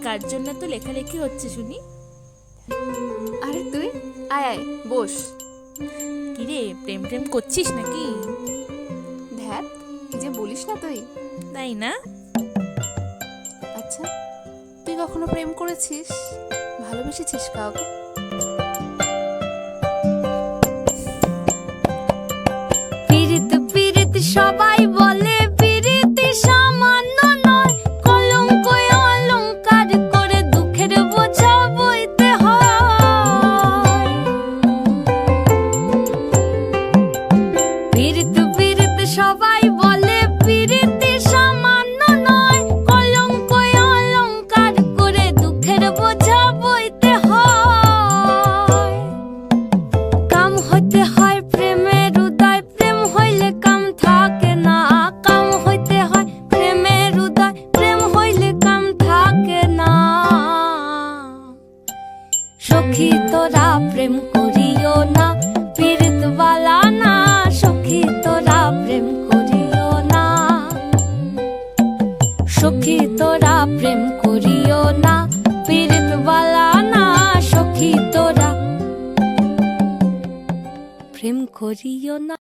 কার জন্য তো লেখালেখি হচ্ছে শুনি? আরে তুই আয় আয় বস। কিরে, প্রেম প্রেম করছিস নাকি? ধ্যাত, কি যে বলিস না তুই। তাই না? আচ্ছা, তুই কখনো প্রেম করেছিস, ভালোবেসেছিস কাউকে? পীড়িত পীড়িত সবাই বলে, পীড়িত সামান্য নয়, কলঙ্ক অলংকার করে দুঃখের বোঝা বইতে হয়। পীড়িত পীড়িত সবাই বলে, পীড়িত সামান্য নয়, কলঙ্ক অলংকার করে দুঃখের বোঝা বইতে হয়। কাম হইতে হয় প্রেমের উদয়, প্রেম হইলে কাম থাকে না। কাম হইতে হয় প্রেমের উদয়, প্রেম হইলে কাম থাকে না। সখী তোরা প্রেম করিও না, পীড়িত বালা না। সখী তোরা প্রেম করিও না, সখী তোরা প্রেম করিও না, পীড়িত বালা না। সখী তোরা প্রেম করিও না।